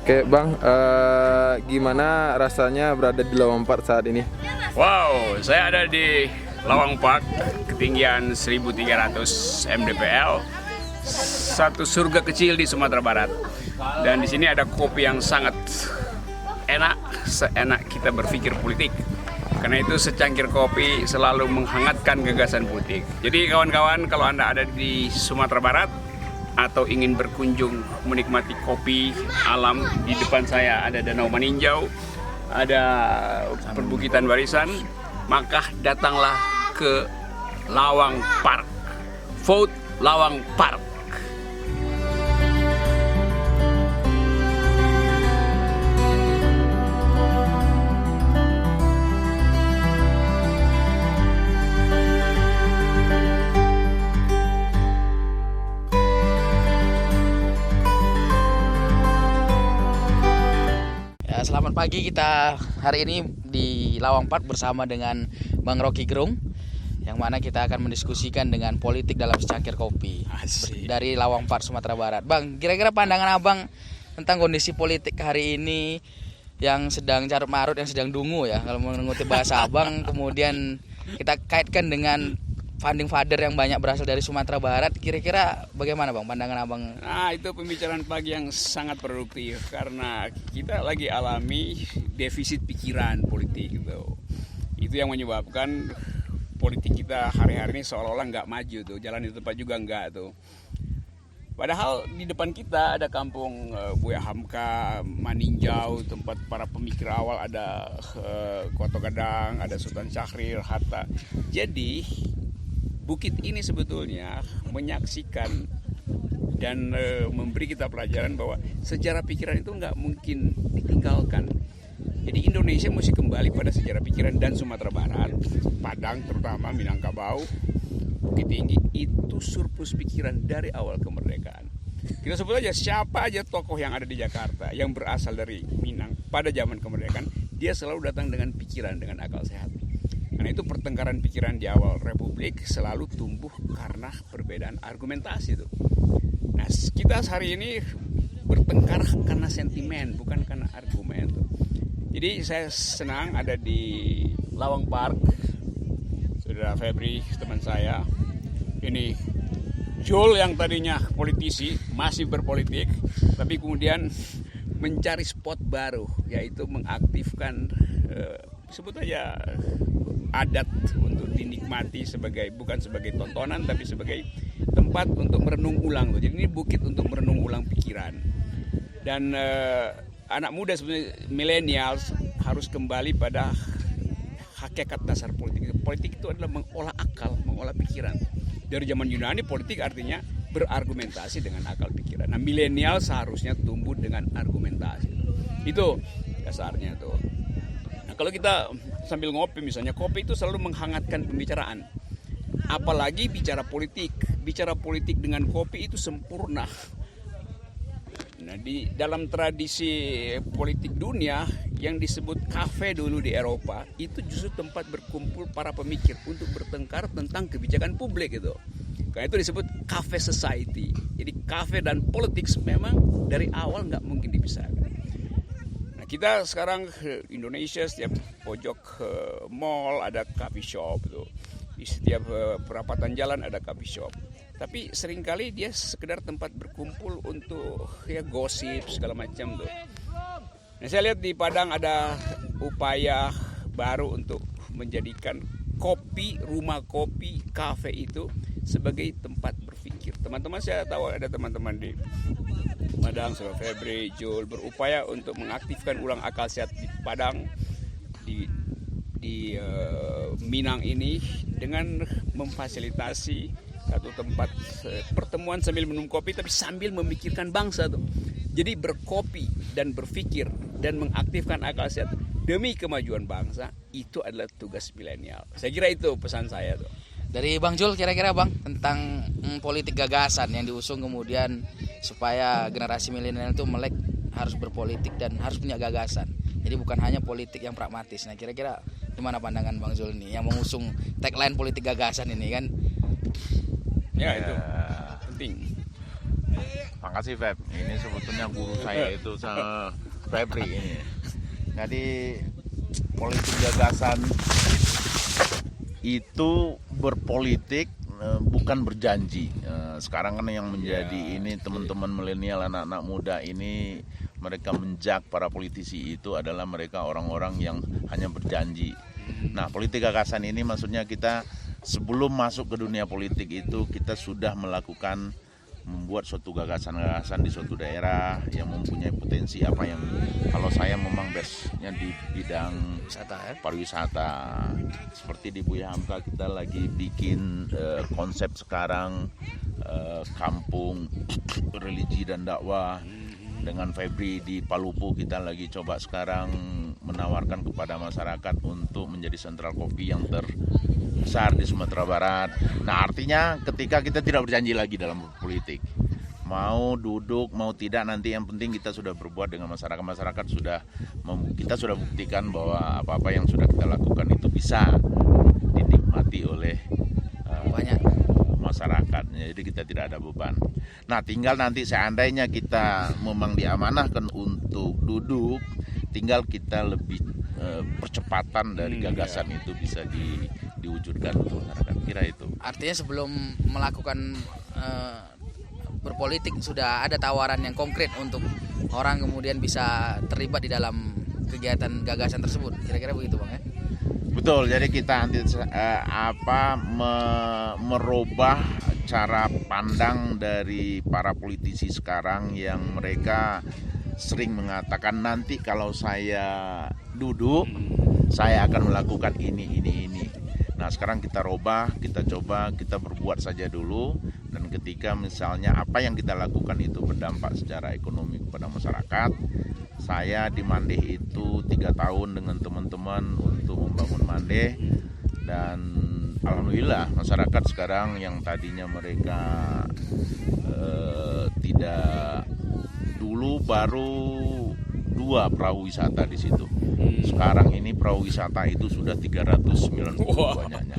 Oke Bang, gimana rasanya berada di Lawang Park saat ini? Wow, saya ada di Lawang Park, ketinggian 1300 mdpl, satu surga kecil di Sumatera Barat. Dan di sini ada kopi yang sangat enak, seenak kita berpikir politik. Karena itu secangkir kopi selalu menghangatkan gagasan politik. Jadi kawan-kawan, kalau Anda ada di Sumatera Barat atau ingin berkunjung menikmati kopi alam, di depan saya ada Danau Maninjau, ada perbukitan barisan, maka datanglah ke Lawang Park. Vote Lawang Park. Selamat pagi, kita hari ini di Lawang Park bersama dengan Bang Rocky Gerung, yang mana kita akan mendiskusikan dengan politik dalam secangkir kopi. Asik. Dari Lawang Park, Sumatera Barat. Bang, kira-kira pandangan Abang tentang kondisi politik hari ini yang sedang carut marut, yang sedang dungu ya, kalau mengutip bahasa Abang. Kemudian kita kaitkan dengan founding father yang banyak berasal dari Sumatera Barat. Kira-kira bagaimana Bang pandangan Abang? Nah, itu pembicaraan pagi yang sangat produktif karena kita lagi alami defisit pikiran politik gitu. Itu yang menyebabkan politik kita hari-hari ini seolah-olah nggak maju tuh, jalan di tempat juga nggak tuh. Padahal di depan kita ada kampung Buya Hamka, Maninjau, tempat para pemikir awal, ada Koto Gadang, ada Sultan Syahrir, Hatta. Jadi bukit ini sebetulnya menyaksikan dan memberi kita pelajaran bahwa sejarah pikiran itu nggak mungkin ditinggalkan. Jadi Indonesia mesti kembali pada sejarah pikiran, dan Sumatera Barat, Padang terutama, Minangkabau, Bukit Tinggi itu surplus pikiran dari awal kemerdekaan. Kita sebut aja siapa aja tokoh yang ada di Jakarta yang berasal dari Minang pada zaman kemerdekaan, dia selalu datang dengan pikiran, dengan akal sehat. Karena itu pertengkaran pikiran di awal Republik selalu tumbuh karena perbedaan argumentasi itu. Nah, kita hari ini bertengkar karena sentimen, bukan karena argumen tuh. Jadi saya senang ada di Lawang Park. Saudara Febri, teman saya. Ini Jul yang tadinya politisi, masih berpolitik, tapi kemudian mencari spot baru, yaitu mengaktifkan sebut aja adat untuk dinikmati sebagai, bukan sebagai tontonan tapi sebagai tempat untuk merenung ulang. Jadi ini bukit untuk merenung ulang pikiran. Dan anak muda sebenarnya millennials harus kembali pada hakikat dasar politik. Politik itu adalah mengolah akal, mengolah pikiran. Dari zaman Yunani politik artinya berargumentasi dengan akal pikiran. Nah, milenial seharusnya tumbuh dengan argumentasi. Itu dasarnya tuh. Nah, kalau kita sambil ngopi misalnya, kopi itu selalu menghangatkan pembicaraan. Apalagi bicara politik dengan kopi itu sempurna. Nah, di dalam tradisi politik dunia yang disebut kafe dulu di Eropa, itu justru tempat berkumpul para pemikir untuk bertengkar tentang kebijakan publik itu. Karena itu disebut cafe society. Jadi kafe dan politik memang dari awal nggak mungkin dipisahkan. Nah, kita sekarang Indonesia setiap pojok mall ada coffee shop itu. Di setiap perapatan jalan ada coffee shop. Tapi seringkali dia sekedar tempat berkumpul untuk ya gosip segala macam tuh. Nah, saya lihat di Padang ada upaya baru untuk menjadikan kopi, rumah kopi, kafe itu sebagai tempat berpikir. Teman-teman, saya tahu ada teman-teman di Padang, Saudara Febri, Jul, berupaya untuk mengaktifkan ulang akal sehat di Padang, di Minang ini, dengan memfasilitasi satu tempat pertemuan sambil minum kopi tapi sambil memikirkan bangsa tuh. Jadi berkopi dan berpikir dan mengaktifkan akal sehat demi kemajuan bangsa, itu adalah tugas milenial. Saya kira itu pesan saya tuh. Dari Bang Jul, kira-kira Bang tentang politik gagasan yang diusung kemudian supaya generasi milenial itu melek harus berpolitik dan harus punya gagasan. Jadi bukan hanya politik yang pragmatis. Nah, kira-kira gimana pandangan Bang Jul nih yang mengusung tagline politik gagasan ini kan? Ya, itu penting. Makasih Feb. Ini sebetulnya guru saya itu Febri ini. Jadi politik gagasan itu berpolitik bukan berjanji. Sekarang kan yang menjadi ini teman-teman milenial, anak-anak muda ini, mereka menjak para politisi itu adalah mereka orang-orang yang hanya berjanji. Nah, politik gagasan ini maksudnya kita sebelum masuk ke dunia politik itu kita sudah membuat suatu gagasan-gagasan di suatu daerah yang mempunyai potensi apa yang kalau saya memang bestnya di bidang pariwisata. Seperti di Buya Hamka kita lagi bikin konsep sekarang kampung religi dan dakwah. Dengan Febri di Palupu kita lagi coba sekarang menawarkan kepada masyarakat untuk menjadi sentral kopi yang terbesar di Sumatera Barat. Nah, artinya ketika kita tidak berjanji lagi dalam politik, mau duduk mau tidak, nanti yang penting kita sudah berbuat dengan masyarakat kita sudah buktikan bahwa apa-apa yang sudah kita lakukan itu bisa dinikmati oleh banyak masyarakat. Jadi kita tidak ada beban. Nah, tinggal nanti seandainya kita memang diamanahkan untuk duduk, tinggal kita lebih percepatan dari gagasan itu bisa diwujudkan untuk masyarakat. Kira itu. Artinya sebelum melakukan berpolitik sudah ada tawaran yang konkret untuk orang kemudian bisa terlibat di dalam kegiatan gagasan tersebut. Kira-kira begitu Bang ya? Betul, jadi kita merubah cara pandang dari para politisi sekarang yang mereka sering mengatakan nanti kalau saya duduk saya akan melakukan ini. Nah, sekarang kita rubah, kita coba, kita berbuat saja dulu, dan ketika misalnya apa yang kita lakukan itu berdampak secara ekonomi kepada masyarakat. Saya di Mandeh itu 3 tahun dengan teman-teman untuk membangun Mandeh, dan alhamdulillah masyarakat sekarang yang tadinya mereka tidak, dulu baru 2 perahu wisata di situ. Sekarang ini perahu wisata itu sudah 390 banyaknya.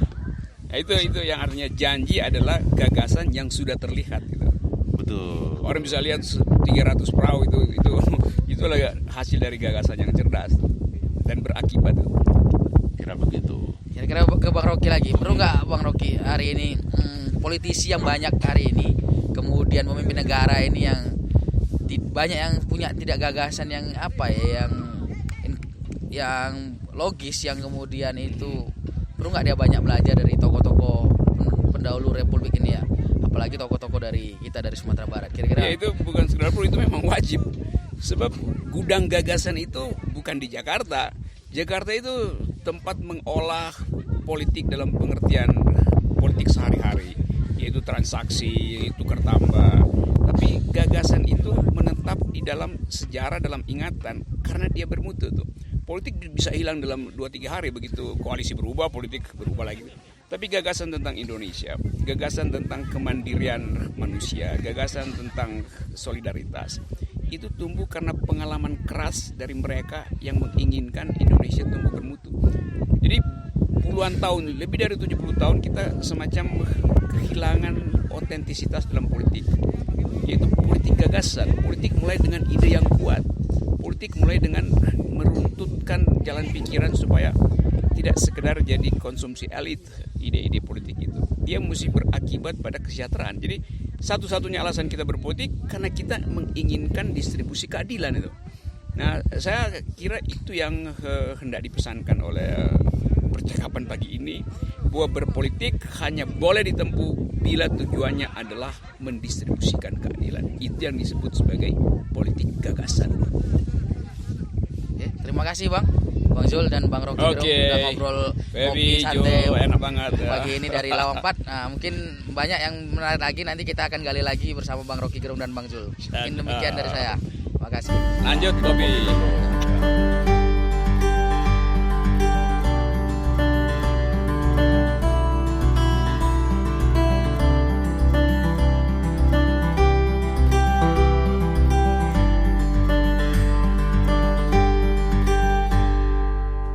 Nah, itu yang artinya janji adalah gagasan yang sudah terlihat gitu. Betul. Orang bisa lihat 300 perahu itu adalah hasil dari gagasan yang cerdas dan berakibat. Kira begitu. Kira-kira ke Bang Rocky lagi. Perlu nggak Bang Rocky hari ini politisi yang banyak hari ini kemudian memimpin negara ini yang banyak yang punya tidak gagasan yang yang logis, yang kemudian itu perlu nggak dia banyak belajar dari tokoh-tokoh pendahulu Republik ini ya, apalagi tokoh-tokoh dari kita dari Sumatera Barat. Kira-kira ya, itu bukan sekedar perlu, itu memang wajib, sebab gudang gagasan itu bukan di Jakarta. Jakarta itu tempat mengolah politik dalam pengertian politik sehari-hari, yaitu transaksi, tukar tambah. Tapi gagasan itu menetap di dalam sejarah, dalam ingatan, karena dia bermutu tuh. Politik bisa hilang dalam 2-3 hari, begitu koalisi berubah, politik berubah lagi. Tapi gagasan tentang Indonesia, gagasan tentang kemandirian manusia, gagasan tentang solidaritas, itu tumbuh karena pengalaman keras dari mereka yang menginginkan Indonesia tumbuh bermutu. Jadi puluhan tahun, lebih dari 70 tahun kita semacam kehilangan otentisitas dalam politik, yaitu politik gagasan. Politik mulai dengan ide yang kuat, politik mulai dengan meruntutkan jalan pikiran supaya tidak sekedar jadi konsumsi elit ide-ide politik itu. Dia mesti berakibat pada kesejahteraan. Jadi satu-satunya alasan kita berpolitik karena kita menginginkan distribusi keadilan itu. Nah, saya kira itu yang hendak dipesankan oleh percakapan pagi ini, bahwa berpolitik hanya boleh ditempuh bila tujuannya adalah mendistribusikan keadilan. Itu yang disebut sebagai politik gagasan. Oke, terima kasih Bang Zul dan Bang Rocky udah ngobrol ngopi santai enak banget pagi ini dari Lawang 4. Nah, mungkin banyak yang menarik lagi, nanti kita akan gali lagi bersama Bang Rocky Gerung dan Bang Zul. Mungkin demikian dari saya. Terima kasih. Lanjut kopi.